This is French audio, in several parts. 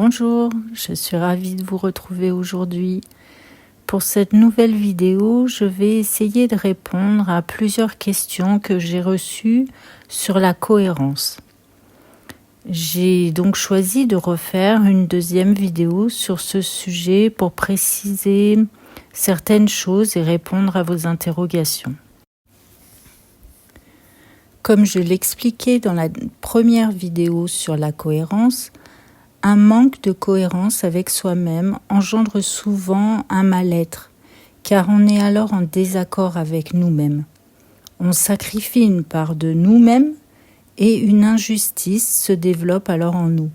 Bonjour, je suis ravie de vous retrouver aujourd'hui. Pour cette nouvelle vidéo, je vais essayer de répondre à plusieurs questions que j'ai reçues sur la cohérence. J'ai donc choisi de refaire une deuxième vidéo sur ce sujet pour préciser certaines choses et répondre à vos interrogations. Comme je l'expliquais dans la première vidéo sur la cohérence, un manque de cohérence avec soi-même engendre souvent un mal-être, car on est alors en désaccord avec nous-mêmes. On sacrifie une part de nous-mêmes et une injustice se développe alors en nous.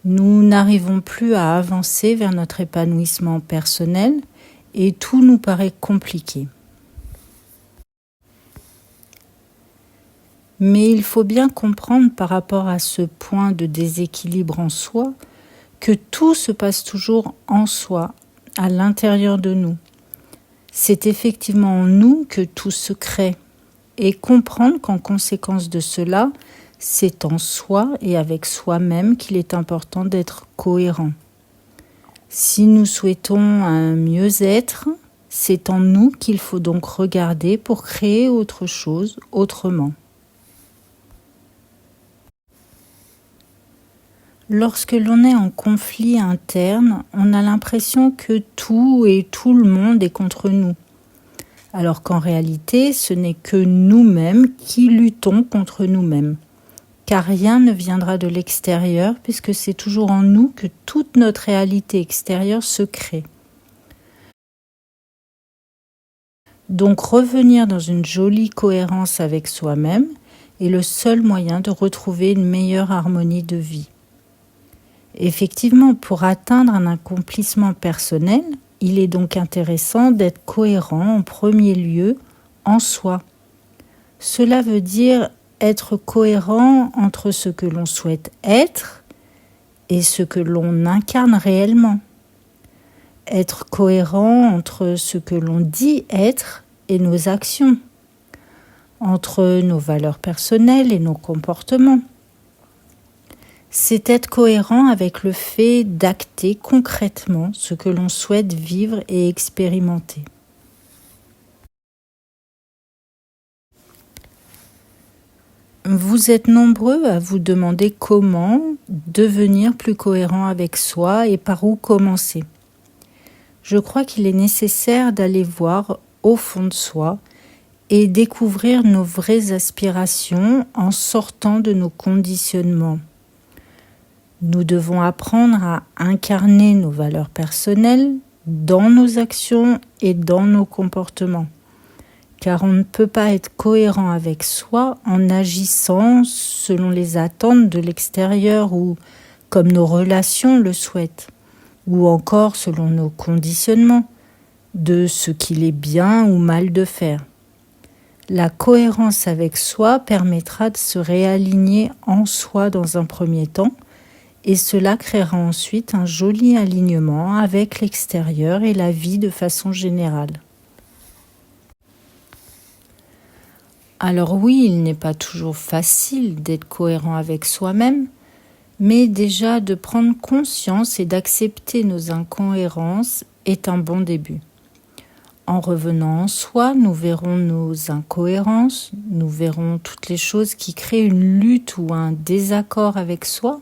Nous n'arrivons plus à avancer vers notre épanouissement personnel et tout nous paraît compliqué. Mais il faut bien comprendre par rapport à ce point de déséquilibre en soi que tout se passe toujours en soi, à l'intérieur de nous. C'est effectivement en nous que tout se crée et comprendre qu'en conséquence de cela, c'est en soi et avec soi-même qu'il est important d'être cohérent. Si nous souhaitons un mieux-être, c'est en nous qu'il faut donc regarder pour créer autre chose autrement. Lorsque l'on est en conflit interne, on a l'impression que tout et tout le monde est contre nous. Alors qu'en réalité, ce n'est que nous-mêmes qui luttons contre nous-mêmes. Car rien ne viendra de l'extérieur puisque c'est toujours en nous que toute notre réalité extérieure se crée. Donc revenir dans une jolie cohérence avec soi-même est le seul moyen de retrouver une meilleure harmonie de vie. Effectivement, pour atteindre un accomplissement personnel, il est donc intéressant d'être cohérent en premier lieu en soi. Cela veut dire être cohérent entre ce que l'on souhaite être et ce que l'on incarne réellement. Être cohérent entre ce que l'on dit être et nos actions, entre nos valeurs personnelles et nos comportements. C'est être cohérent avec le fait d'acter concrètement ce que l'on souhaite vivre et expérimenter. Vous êtes nombreux à vous demander comment devenir plus cohérent avec soi et par où commencer. Je crois qu'il est nécessaire d'aller voir au fond de soi et découvrir nos vraies aspirations en sortant de nos conditionnements. Nous devons apprendre à incarner nos valeurs personnelles dans nos actions et dans nos comportements. Car on ne peut pas être cohérent avec soi en agissant selon les attentes de l'extérieur ou comme nos relations le souhaitent, ou encore selon nos conditionnements de ce qu'il est bien ou mal de faire. La cohérence avec soi permettra de se réaligner en soi dans un premier temps, et cela créera ensuite un joli alignement avec l'extérieur et la vie de façon générale. Alors oui, il n'est pas toujours facile d'être cohérent avec soi-même, mais déjà de prendre conscience et d'accepter nos incohérences est un bon début. En revenant en soi, nous verrons nos incohérences, nous verrons toutes les choses qui créent une lutte ou un désaccord avec soi,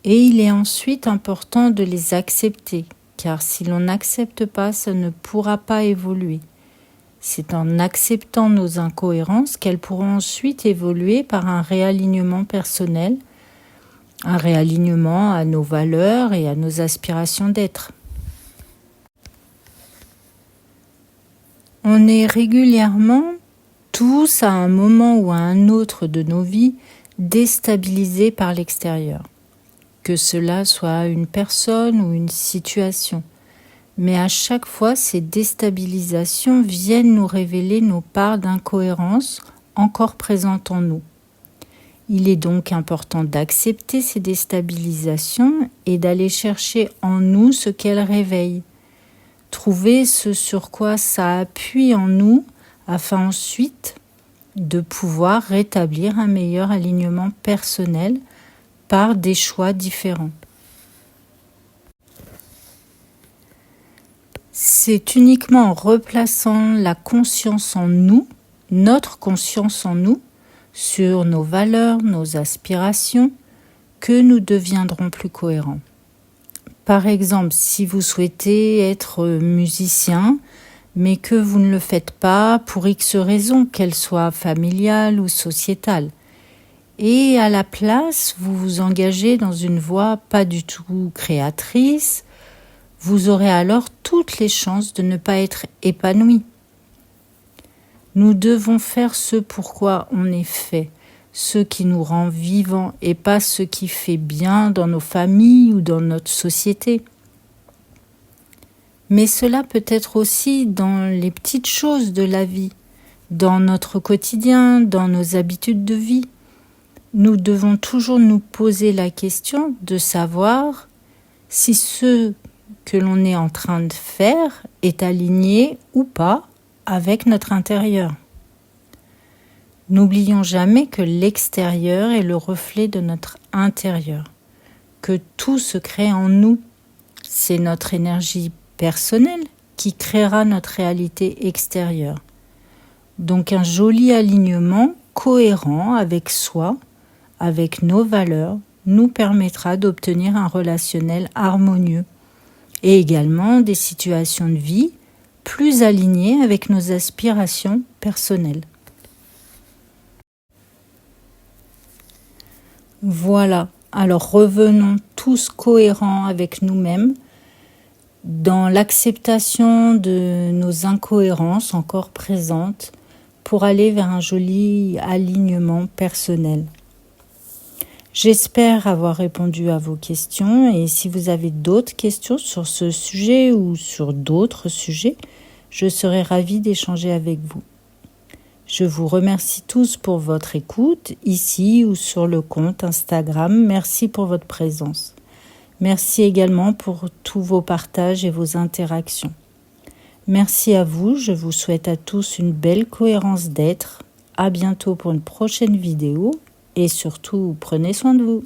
et il est ensuite important de les accepter, car si l'on n'accepte pas, ça ne pourra pas évoluer. C'est en acceptant nos incohérences qu'elles pourront ensuite évoluer par un réalignement personnel, un réalignement à nos valeurs et à nos aspirations d'être. On est régulièrement, tous à un moment ou à un autre de nos vies, déstabilisés par l'extérieur. Que cela soit une personne ou une situation. Mais à chaque fois, ces déstabilisations viennent nous révéler nos parts d'incohérence encore présentes en nous. Il est donc important d'accepter ces déstabilisations et d'aller chercher en nous ce qu'elles réveillent. Trouver ce sur quoi ça appuie en nous afin ensuite de pouvoir rétablir un meilleur alignement personnel par des choix différents. C'est uniquement en replaçant la conscience en nous, notre conscience en nous, sur nos valeurs, nos aspirations, que nous deviendrons plus cohérents. Par exemple, si vous souhaitez être musicien, mais que vous ne le faites pas pour X raisons, qu'elles soient familiales ou sociétales, et à la place, vous vous engagez dans une voie pas du tout créatrice, vous aurez alors toutes les chances de ne pas être épanoui. Nous devons faire ce pourquoi on est fait, ce qui nous rend vivants et pas ce qui fait bien dans nos familles ou dans notre société. Mais cela peut être aussi dans les petites choses de la vie, dans notre quotidien, dans nos habitudes de vie. Nous devons toujours nous poser la question de savoir si ce que l'on est en train de faire est aligné ou pas avec notre intérieur. N'oublions jamais que l'extérieur est le reflet de notre intérieur, que tout se crée en nous. C'est notre énergie personnelle qui créera notre réalité extérieure. Donc un joli alignement cohérent avec soi, avec nos valeurs, nous permettra d'obtenir un relationnel harmonieux et également des situations de vie plus alignées avec nos aspirations personnelles. Voilà, alors revenons tous cohérents avec nous-mêmes dans l'acceptation de nos incohérences encore présentes pour aller vers un joli alignement personnel. J'espère avoir répondu à vos questions et si vous avez d'autres questions sur ce sujet ou sur d'autres sujets, je serai ravie d'échanger avec vous. Je vous remercie tous pour votre écoute, ici ou sur le compte Instagram. Merci pour votre présence. Merci également pour tous vos partages et vos interactions. Merci à vous, je vous souhaite à tous une belle cohérence d'être. À bientôt pour une prochaine vidéo et surtout, prenez soin de vous.